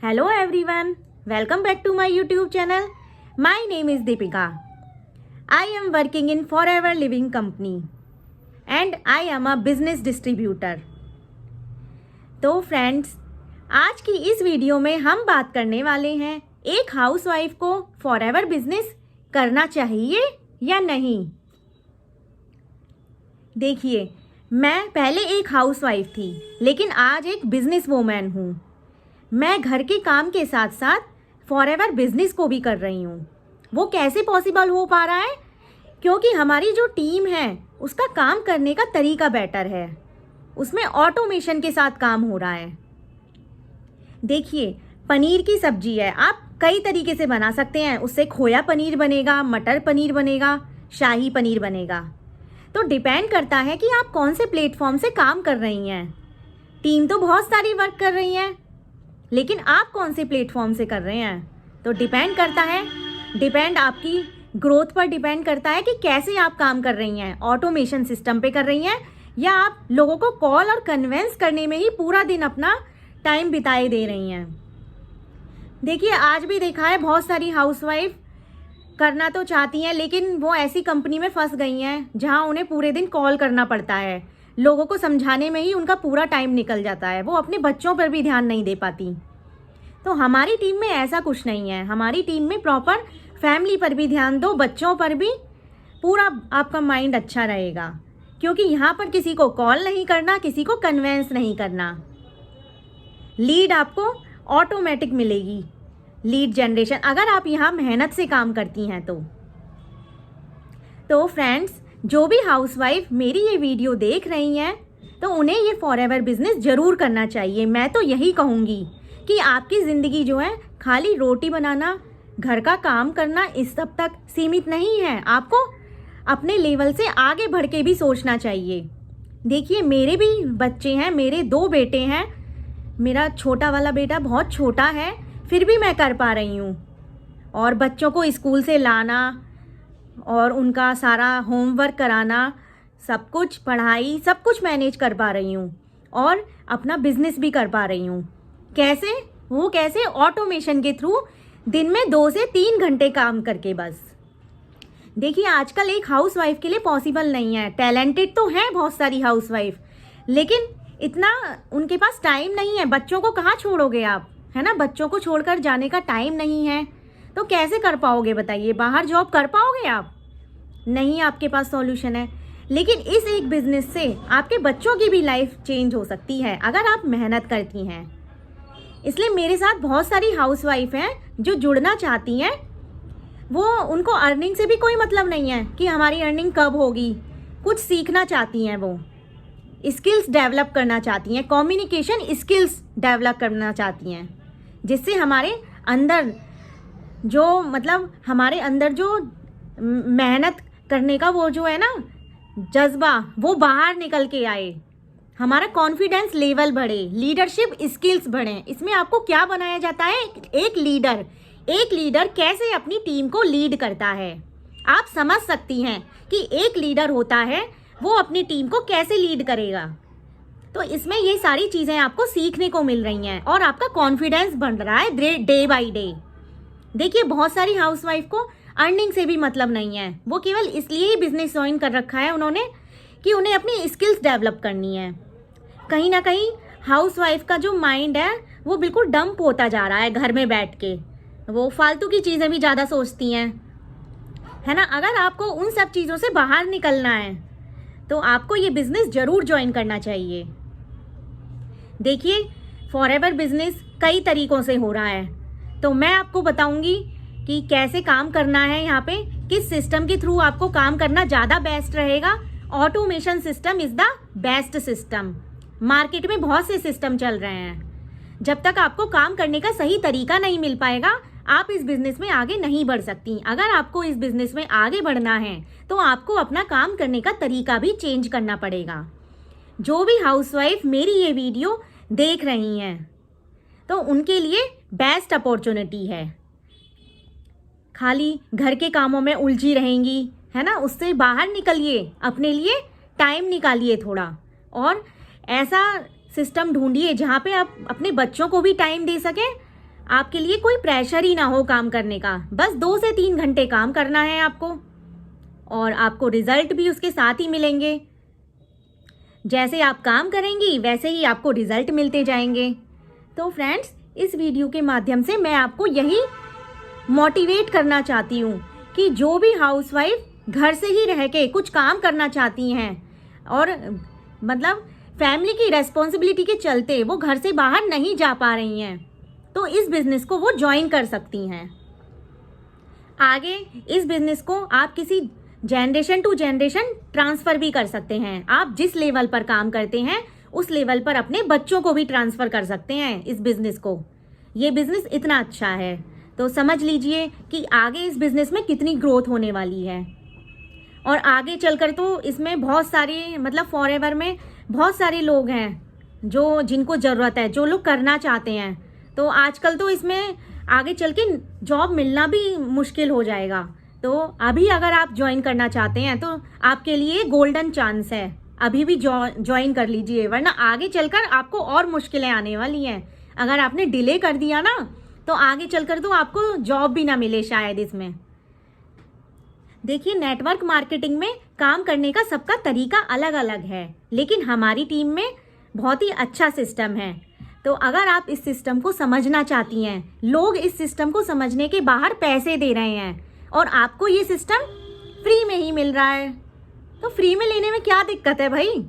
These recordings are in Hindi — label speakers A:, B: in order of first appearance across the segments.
A: Hello everyone, welcome back to my YouTube channel. My name is Deepika. I am working in Forever Living Company and I am a business distributor. तो फ्रेंड्स, आज की इस वीडियो में हम बात करने वाले हैं एक हाउसवाइफ को फॉरएवर बिजनेस करना चाहिए या नहीं। देखिए, मैं पहले एक हाउसवाइफ थी लेकिन आज एक बिजनेस वूमेन हूँ। मैं घर के काम के साथ साथ फॉरएवर बिजनेस को भी कर रही हूँ। वो कैसे पॉसिबल हो पा रहा है? क्योंकि हमारी जो टीम है उसका काम करने का तरीका बेटर है, उसमें ऑटोमेशन के साथ काम हो रहा है। देखिए, पनीर की सब्जी है, आप कई तरीके से बना सकते हैं। उससे खोया पनीर बनेगा, मटर पनीर बनेगा, शाही पनीर बनेगा। तो डिपेंड करता है कि आप कौन से प्लेटफॉर्म से काम कर रही हैं। टीम तो बहुत सारी वर्क कर रही हैं, लेकिन आप कौन से प्लेटफॉर्म से कर रहे हैं तो डिपेंड करता है। आपकी ग्रोथ पर डिपेंड करता है कि कैसे आप काम कर रही हैं। ऑटोमेशन सिस्टम पे कर रही हैं या आप लोगों को कॉल और कन्विंस करने में ही पूरा दिन अपना टाइम बिताए दे रही हैं। देखिए, आज भी देखा है बहुत सारी हाउसवाइफ करना तो चाहती हैं लेकिन वो ऐसी कंपनी में फंस गई हैं जहां उन्हें पूरे दिन कॉल करना पड़ता है। लोगों को समझाने में ही उनका पूरा टाइम निकल जाता है। वो अपने बच्चों पर भी ध्यान नहीं दे पाती। तो हमारी टीम में ऐसा कुछ नहीं है। हमारी टीम में प्रॉपर फैमिली पर भी ध्यान दो, बच्चों पर भी, पूरा आपका माइंड अच्छा रहेगा। क्योंकि यहाँ पर किसी को कॉल नहीं करना, किसी को कन्वेंस नहीं करना। लीड आपको ऑटोमेटिक मिलेगी, लीड जनरेशन, अगर आप यहाँ मेहनत से काम करती हैं तो फ्रेंड्स, जो भी हाउसवाइफ मेरी ये वीडियो देख रही हैं तो उन्हें ये फॉरएवर बिजनेस ज़रूर करना चाहिए। मैं तो यही कहूँगी कि आपकी ज़िंदगी जो है खाली रोटी बनाना, घर का काम करना, इस सब तक सीमित नहीं है। आपको अपने लेवल से आगे बढ़ के भी सोचना चाहिए। देखिए, मेरे भी बच्चे हैं, मेरे 2 बेटे हैं। मेरा छोटा वाला बेटा बहुत छोटा है, फिर भी मैं कर पा रही हूँ। और बच्चों को स्कूल से लाना और उनका सारा होमवर्क कराना, सब कुछ, पढ़ाई, सब कुछ मैनेज कर पा रही हूँ और अपना बिजनेस भी कर पा रही हूँ। कैसे? वो कैसे? ऑटोमेशन के थ्रू, दिन में 2 से 3 घंटे काम करके बस। देखिए, आजकल एक हाउसवाइफ के लिए पॉसिबल नहीं है। टैलेंटेड तो हैं बहुत सारी हाउसवाइफ, लेकिन इतना उनके पास टाइम नहीं है। बच्चों को कहाँ छोड़ोगे आप, है ना? बच्चों को छोड़कर जाने का टाइम नहीं है तो कैसे कर पाओगे बताइए? बाहर जॉब कर पाओगे आप? नहीं, आपके पास सॉल्यूशन है। लेकिन इस एक बिजनेस से आपके बच्चों की भी लाइफ चेंज हो सकती है अगर आप मेहनत करती हैं। इसलिए मेरे साथ बहुत सारी हाउसवाइफ हैं जो जुड़ना चाहती हैं। वो, उनको अर्निंग से भी कोई मतलब नहीं है कि हमारी अर्निंग कब होगी। कुछ सीखना चाहती हैं, वो स्किल्स डेवलप करना चाहती हैं, कम्युनिकेशन स्किल्स डेवलप करना चाहती हैं, जिससे हमारे अंदर हमारे अंदर जो मेहनत करने का वो जो है ना जज्बा, वो बाहर निकल के आए, हमारा कॉन्फिडेंस लेवल बढ़े, लीडरशिप स्किल्स बढ़े। इसमें आपको क्या बनाया जाता है? एक लीडर कैसे अपनी टीम को लीड करता है। आप समझ सकती हैं कि एक लीडर होता है, वो अपनी टीम को कैसे लीड करेगा। तो इसमें ये सारी चीज़ें आपको सीखने को मिल रही हैं और आपका कॉन्फिडेंस बढ़ रहा है डे बाय डे। देखिए, बहुत सारी हाउसवाइफ को अर्निंग से भी मतलब नहीं है। वो केवल इसलिए ही बिजनेस ज्वाइन कर रखा है उन्होंने कि उन्हें अपनी स्किल्स डेवलप करनी है। कहीं ना कहीं हाउसवाइफ का जो माइंड है वो बिल्कुल डंप होता जा रहा है। घर में बैठ के वो फालतू की चीज़ें भी ज़्यादा सोचती हैं, है ना? अगर आपको उन सब चीज़ों से बाहर निकलना है तो आपको ये बिज़नेस ज़रूर ज्वाइन करना चाहिए। देखिए, फॉरएवर बिजनेस कई तरीकों से हो रहा है, तो मैं आपको बताऊंगी कि कैसे काम करना है। यहाँ पे किस सिस्टम के थ्रू आपको काम करना ज़्यादा बेस्ट रहेगा। Automation system is the best system. Market में बहुत से सिस्टम चल रहे हैं। जब तक आपको काम करने का सही तरीका नहीं मिल पाएगा, आप इस बिज़नेस में आगे नहीं बढ़ सकती। अगर आपको इस बिज़नेस में आगे बढ़ना है तो आपको अपना काम करने का तरीका भी चेंज करना पड़ेगा। जो भी हाउसवाइफ मेरी ये वीडियो देख रही हैं तो उनके लिए बेस्ट अपॉर्चुनिटी है। खाली घर के कामों में उलझी रहेंगी, है ना? उससे बाहर निकलिए, अपने लिए टाइम निकालिए थोड़ा, और ऐसा सिस्टम ढूंढिए जहाँ पे आप अपने बच्चों को भी टाइम दे सकें आपके लिए कोई प्रेशर ही ना हो काम करने का। बस 2 से 3 घंटे काम करना है आपको और आपको रिजल्ट भी उसके साथ ही मिलेंगे। जैसे आप काम करेंगी वैसे ही आपको रिजल्ट मिलते जाएंगे। तो फ्रेंड्स, इस वीडियो के माध्यम से मैं आपको यही मोटिवेट करना चाहती हूँ कि जो भी हाउसवाइफ घर से ही रह के कुछ काम करना चाहती हैं और मतलब फैमिली की रेस्पॉन्सिबिलिटी के चलते वो घर से बाहर नहीं जा पा रही हैं, तो इस बिज़नेस को वो ज्वाइन कर सकती हैं। आगे इस बिज़नेस को आप किसी जनरेशन टू जनरेशन ट्रांसफ़र भी कर सकते हैं। आप जिस लेवल पर काम करते हैं उस लेवल पर अपने बच्चों को भी ट्रांसफ़र कर सकते हैं इस बिज़नेस को। ये बिज़नेस इतना अच्छा है, तो समझ लीजिए कि आगे इस बिज़नेस में कितनी ग्रोथ होने वाली है। और आगे चलकर तो इसमें बहुत सारे मतलब फॉरएवर में बहुत सारे लोग हैं जिनको ज़रूरत है, जो लोग करना चाहते हैं। तो आजकल तो इसमें आगे चल के जॉब मिलना भी मुश्किल हो जाएगा। तो अभी अगर आप ज्वाइन करना चाहते हैं तो आपके लिए गोल्डन चांस है, अभी भी ज्वाइन कर लीजिए, वरना आगे चलकर आपको और मुश्किलें आने वाली हैं। अगर आपने डिले कर दिया ना तो आगे चलकर तो आपको जॉब भी ना मिले शायद इसमें। देखिए, नेटवर्क मार्केटिंग में काम करने का सबका तरीका अलग अलग है, लेकिन हमारी टीम में बहुत ही अच्छा सिस्टम है। तो अगर आप इस सिस्टम को समझना चाहती हैं, लोग इस सिस्टम को समझने के बाहर पैसे दे रहे हैं और आपको ये सिस्टम फ्री में ही मिल रहा है, तो फ्री में लेने में क्या दिक्कत है भाई?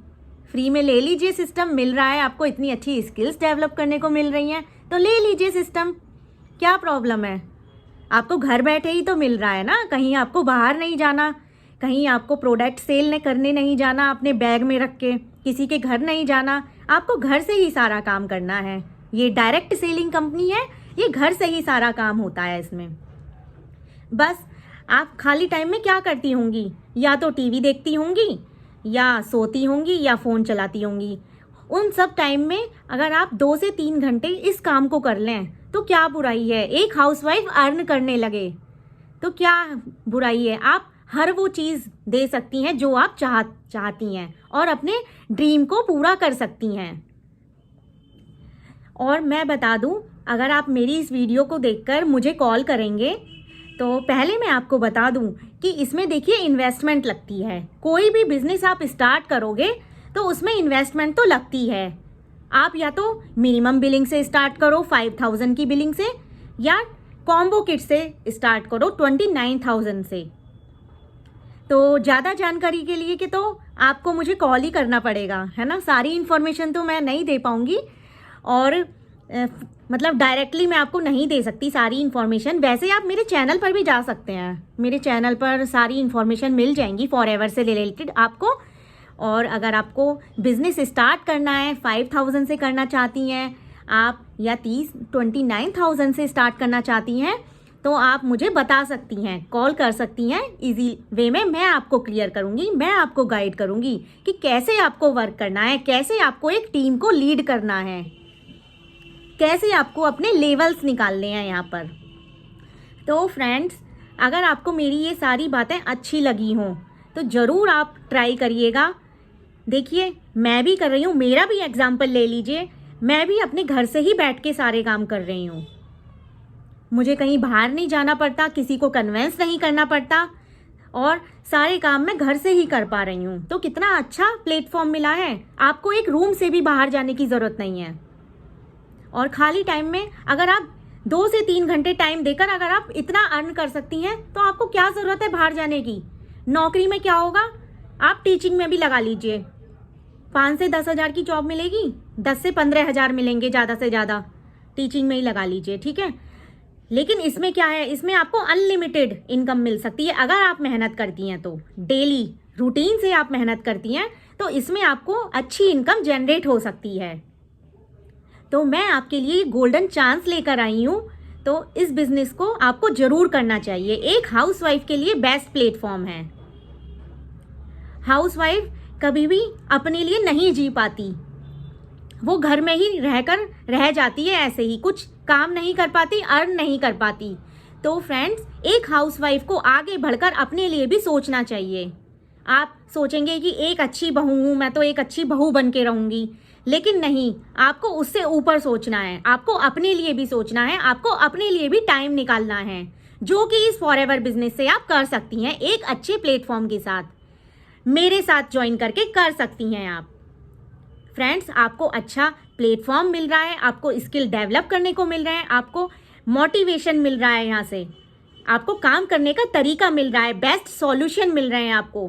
A: फ्री में ले लीजिए, सिस्टम मिल रहा है आपको, इतनी अच्छी स्किल्स डेवलप करने को मिल रही हैं, तो ले लीजिए सिस्टम, क्या प्रॉब्लम है? आपको घर बैठे ही तो मिल रहा है ना, कहीं आपको बाहर नहीं जाना, कहीं आपको प्रोडक्ट सेल करने नहीं जाना अपने बैग में रख के, किसी के घर नहीं जाना, आपको घर से ही सारा काम करना है। ये डायरेक्ट सेलिंग कंपनी है, ये घर से ही सारा काम होता है इसमें। बस आप खाली टाइम में क्या करती होंगी? या तो टीवी देखती होंगी, या सोती होंगी, या फ़ोन चलाती होंगी। उन सब टाइम में अगर आप 2 से 3 घंटे इस काम को कर लें तो क्या बुराई है? एक हाउसवाइफ अर्न करने लगे तो क्या बुराई है? आप हर वो चीज़ दे सकती हैं जो आप चाहती हैं और अपने ड्रीम को पूरा कर सकती हैं। और मैं बता दूं, अगर आप मेरी इस वीडियो को देखकर मुझे कॉल करेंगे तो पहले मैं आपको बता दूं कि इसमें देखिए इन्वेस्टमेंट लगती है। कोई भी बिजनेस आप स्टार्ट करोगे तो उसमें इन्वेस्टमेंट तो लगती है। आप या तो मिनिमम बिलिंग से स्टार्ट करो 5000 की बिलिंग से, या कॉम्बो किट से स्टार्ट करो 29000 से। तो ज़्यादा जानकारी के लिए कि तो आपको मुझे कॉल ही करना पड़ेगा, है ना। सारी इन्फॉर्मेशन तो मैं नहीं दे पाऊँगी और मतलब डायरेक्टली मैं आपको नहीं दे सकती सारी इन्फॉर्मेशन। वैसे आप मेरे चैनल पर भी जा सकते हैं, मेरे चैनल पर सारी इन्फॉर्मेशन मिल जाएंगी फॉरएवर से रिलेटेड आपको। और अगर आपको बिज़नेस स्टार्ट करना है 5000 से करना चाहती हैं आप, या 29,000 से स्टार्ट करना चाहती हैं, तो आप मुझे बता सकती हैं, कॉल कर सकती हैं। इजी वे में मैं आपको क्लियर करूँगी, मैं आपको गाइड करूँगी कि कैसे आपको वर्क करना है, कैसे आपको एक टीम को लीड करना है, कैसे आपको अपने लेवल्स निकालने हैं यहाँ पर। तो फ्रेंड्स, अगर आपको मेरी ये सारी बातें अच्छी लगी हों तो ज़रूर आप ट्राई करिएगा। देखिए, मैं भी कर रही हूँ, मेरा भी एग्जाम्पल ले लीजिए। मैं भी अपने घर से ही बैठ के सारे काम कर रही हूँ, मुझे कहीं बाहर नहीं जाना पड़ता, किसी को कन्वेंस नहीं करना पड़ता और सारे काम मैं घर से ही कर पा रही हूँ। तो कितना अच्छा प्लेटफॉर्म मिला है, आपको एक रूम से भी बाहर जाने की ज़रूरत नहीं है। और खाली टाइम में अगर आप 2 से 3 घंटे टाइम देकर अगर आप इतना अर्न कर सकती हैं तो आपको क्या ज़रूरत है बाहर जाने की। नौकरी में क्या होगा, आप टीचिंग में भी लगा लीजिए, 5 से 10 हज़ार की जॉब मिलेगी, 10 से 15 हज़ार मिलेंगे ज़्यादा से ज़्यादा, टीचिंग में ही लगा लीजिए, ठीक है। लेकिन इसमें क्या है, इसमें आपको अनलिमिटेड इनकम मिल सकती है अगर आप मेहनत करती हैं तो। डेली रूटीन से आप मेहनत करती हैं तो इसमें आपको अच्छी इनकम जनरेट हो सकती है। तो मैं आपके लिए गोल्डन चांस लेकर आई हूँ, तो इस बिज़नेस को आपको ज़रूर करना चाहिए। एक हाउसवाइफ के लिए बेस्ट प्लेटफॉर्म है। हाउसवाइफ कभी भी अपने लिए नहीं जी पाती, वो घर में ही रहकर रह जाती है, ऐसे ही कुछ काम नहीं कर पाती, अर्न नहीं कर पाती। तो फ्रेंड्स, एक हाउसवाइफ को आगे बढ़कर अपने लिए भी सोचना चाहिए। आप सोचेंगे कि एक अच्छी बहू हूँ मैं, तो एक अच्छी बहू बन के रहूँगी, लेकिन नहीं, आपको उससे ऊपर सोचना है, आपको अपने लिए भी सोचना है, आपको अपने लिए भी टाइम निकालना है, जो कि इस फॉरएवर बिजनेस से आप कर सकती हैं एक अच्छे प्लेटफॉर्म के साथ। मेरे साथ ज्वाइन करके कर सकती हैं आप। फ्रेंड्स, आपको अच्छा प्लेटफॉर्म मिल रहा है, आपको स्किल डेवलप करने को मिल रहा है, आपको मोटिवेशन मिल रहा है, यहाँ से आपको काम करने का तरीका मिल रहा है, बेस्ट सॉल्यूशन मिल रहे हैं आपको।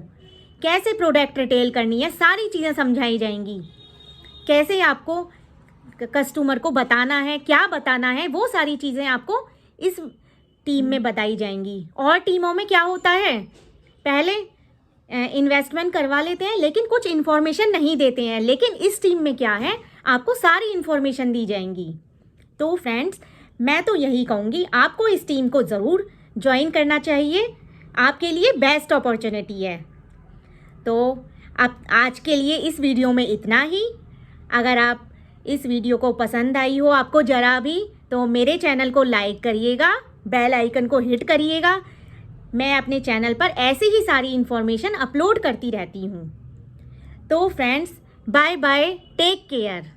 A: कैसे प्रोडक्ट रिटेल करनी है, सारी चीज़ें समझाई जाएंगी। कैसे आपको कस्टमर को बताना है, क्या बताना है, वो सारी चीज़ें आपको इस टीम में बताई जाएंगी। और टीमों में क्या होता है, पहले इन्वेस्टमेंट करवा लेते हैं लेकिन कुछ इन्फॉर्मेशन नहीं देते हैं, लेकिन इस टीम में क्या है, आपको सारी इन्फॉर्मेशन दी जाएंगी। तो फ्रेंड्स, मैं तो यही कहूँगी, आपको इस टीम को ज़रूर ज्वाइन करना चाहिए, आपके लिए बेस्ट अपॉर्चुनिटी है। तो अब आज के लिए इस वीडियो में इतना ही। अगर आप इस वीडियो को पसंद आई हो आपको ज़रा भी, तो मेरे चैनल को लाइक करिएगा, बेल आइकन को हिट करिएगा। मैं अपने चैनल पर ऐसी ही सारी इन्फॉर्मेशन अपलोड करती रहती हूँ। तो friends, bye bye, take care.